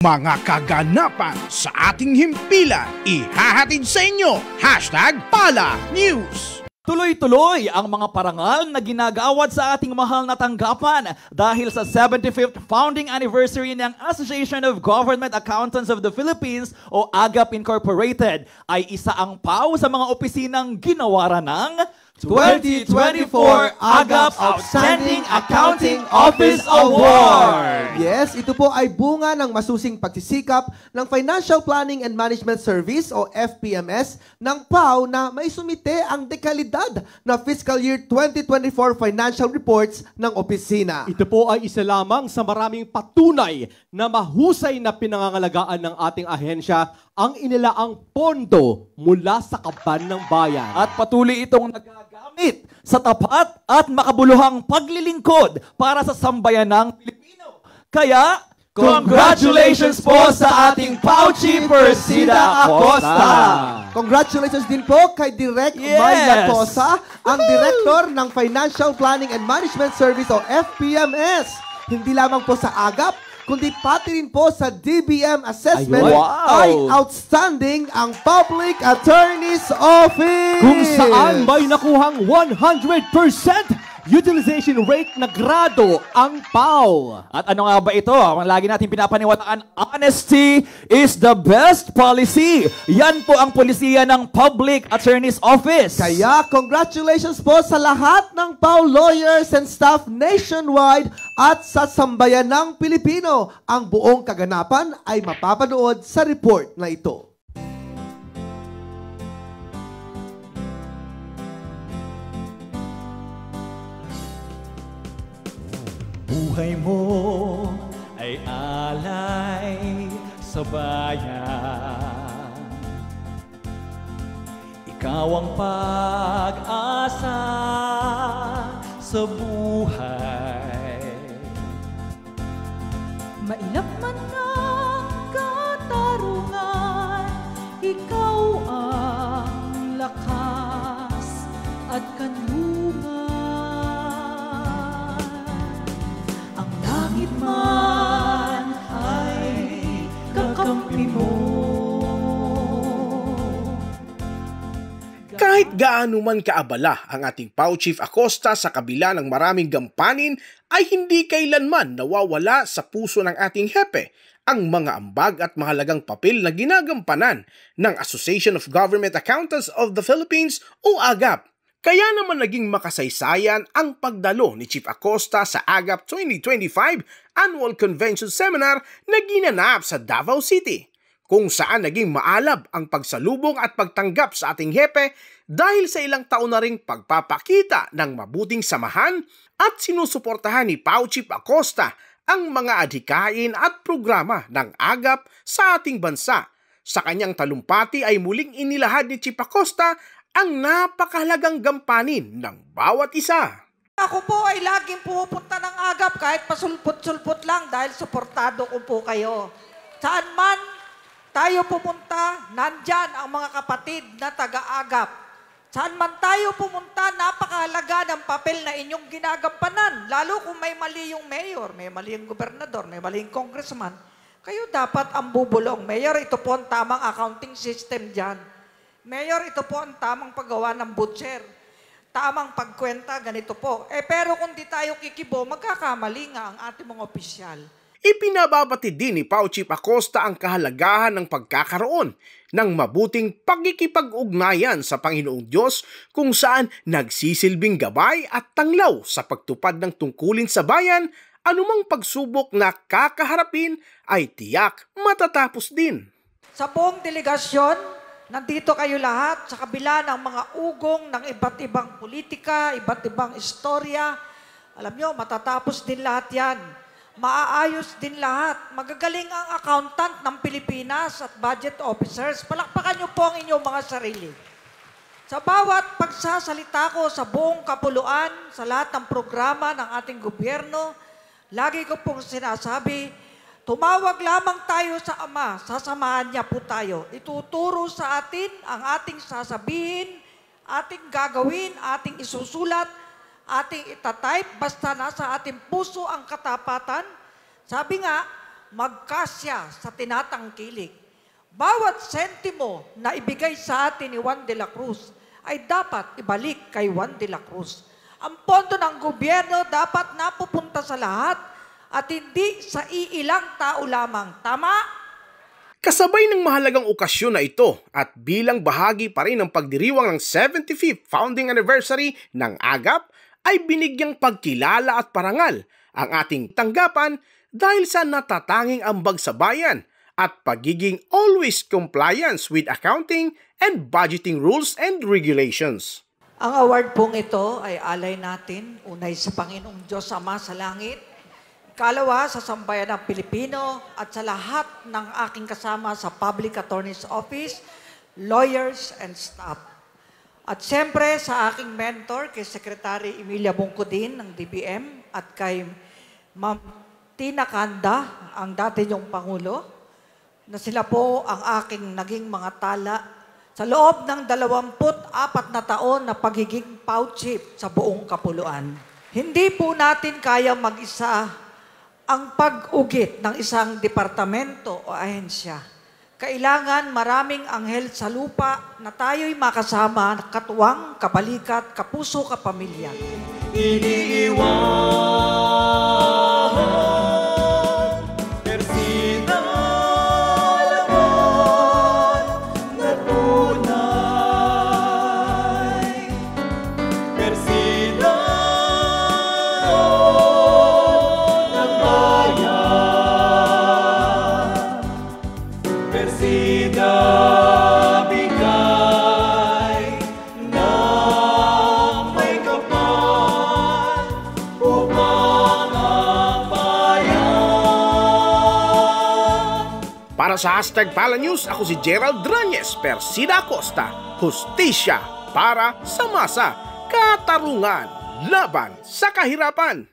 mga kaganapan sa ating himpilan. Ihahatid sa inyo, #PalaNews. Tuloy-tuloy ang mga parangal na ginagawad sa ating mahal na tanggapan dahil sa 75th founding anniversary ng Association of Government Accountants of the Philippines o AGAP Incorporated ay isa ang pau sa mga opisinang ginawaran ng 2024 AGAP Outstanding Accounting Office Award! Yes, ito po ay bunga ng masusing pagsisikap ng Financial Planning and Management Service o FPMS ng PAO na may sumite ang dekalidad na Fiscal Year 2024 financial reports ng opisina. Ito po ay isa lamang sa maraming patunay na mahusay na pinangangalagaan ng ating ahensya ang inilaang pondo mula sa kaban ng bayan. At patuloy itong nagagamit sa tapat at makabuluhang paglilingkod para sa sambayanang Pilipino. Kaya, congratulations po sa ating PAO Chief Persida Acosta! Congratulations din po kay Direk Myla Cosa, ang Director ng Financial Planning and Management Service o FPMS. Hindi lamang po sa AGAP, kundi pati rin po sa DBM assessment ay outstanding ang Public Attorney's Office. Kung saan may nakuhang 100% utilization rate na grado ang PAO. At ano nga ba ito? Ang lagi natin pinapaniwalaan, honesty is the best policy. Yan po ang polisiya ng Public Attorney's Office. Kaya congratulations po sa lahat ng PAO lawyers and staff nationwide at sa sambayan ng Pilipino. Ang buong kaganapan ay mapapanood sa report na ito. Buhay mo ay alay sa bayan. Ikaw ang pag-asa sa buhay. Mailap man ang katarungan, ikaw ang lakas at kanlungan. Ang langit man ay kakampi mo. Kahit gaano man kaabala ang ating PAO Chief Acosta sa kabila ng maraming gampanin, ay hindi kailanman nawawala sa puso ng ating hepe ang mga ambag at mahalagang papel na ginagampanan ng Association of Government Accountants of the Philippines o AGAP. Kaya naman naging makasaysayan ang pagdalo ni Chief Acosta sa AGAP 2025 Annual Convention Seminar na ginanap sa Davao City, kung saan naging maalab ang pagsalubong at pagtanggap sa ating hepe dahil sa ilang taon na ring pagpapakita ng mabuting samahan at sinusuportahan ni PAO Chief Acosta ang mga adhikain at programa ng AGAP sa ating bansa. Sa kanyang talumpati ay muling inilahad ni Chief Acosta ang napakahalagang gampanin ng bawat isa. Ako po ay laging pumupunta ng AGAP kahit pasulpot-sulpot lang dahil suportado ko po kayo. Saan man tayo pumunta, nandyan ang mga kapatid na taga-AGAP. Saan man tayo pumunta, napakahalaga ng papel na inyong ginagampanan. Lalo kung may mali yung mayor, may mali yung gobernador, may mali yung congressman. Kayo dapat ang bubulong. Mayor, ito po ang tamang accounting system dyan. Mayor, ito po ang tamang paggawa ng butcher. Tamang pagkwenta, ganito po. Pero kung di tayo kikibo, magkakamali nga ang ating mga opisyal. Ipinababati din ni PAO Chief Acosta ang kahalagahan ng pagkakaroon ng mabuting pagkikipag-ugnayan sa Panginoong Diyos kung saan nagsisilbing gabay at tanglaw sa pagtupad ng tungkulin sa bayan. Anumang pagsubok na kakaharapin ay tiyak matatapos din. Sa buong delegasyon, nandito kayo lahat sa kabila ng mga ugong ng iba't ibang politika, iba't ibang istorya. Alam nyo, matatapos din lahat yan. Maaayos din lahat. Magagaling ang accountant ng Pilipinas at budget officers. Palakpakan nyo po ang inyong mga sarili. Sa bawat pagsasalita ko sa buong kapuluan, sa lahat ng programa ng ating gobyerno, lagi ko pong sinasabi, tumawag lamang tayo sa Ama, sasamahan niya po tayo. Ituturo sa atin ang ating sasabihin, ating gagawin, ating isusulat, ating itatype, basta nasa ating puso ang katapatan. Sabi nga, magkasya sa tinatangkilik. Bawat sentimo na ibigay sa atin ni Juan de la Cruz ay dapat ibalik kay Juan de la Cruz. Ang pondo ng gobyerno dapat napupunta sa lahat at hindi sa iilang tao lamang. Tama? Kasabay ng mahalagang okasyon na ito at bilang bahagi pa rin ng pagdiriwang ng 75th founding anniversary ng AGAP, ay binigyang pagkilala at parangal ang ating tanggapan dahil sa natatanging ambag sa bayan at pagiging always compliance with accounting and budgeting rules and regulations. Ang award pong ito ay alay natin, unay sa Panginoong Diyos Ama sa langit, ikalawa sa sambayan ng Pilipino at sa lahat ng aking kasama sa Public Attorney's Office, lawyers and staff. At siyempre sa aking mentor, kay Secretary Emilia Bungkudin ng DBM at kay Ma'am Tina Canda, ang dati niyong Pangulo, na sila po ang aking naging mga tala sa loob ng 24 na taon na pagiging POW chief sa buong Kapuluan. Hindi po natin kaya mag-isa ang pag-ugit ng isang departamento o ahensya. Kailangan maraming anghel sa lupa na tayo'y makasama, katuwang, kabalikat, kapuso, kapamilya. Para sa #PalaNews, ako si Gerald Drañez, Persida Acosta, Hustisya para sa masa, katarungan, laban sa kahirapan.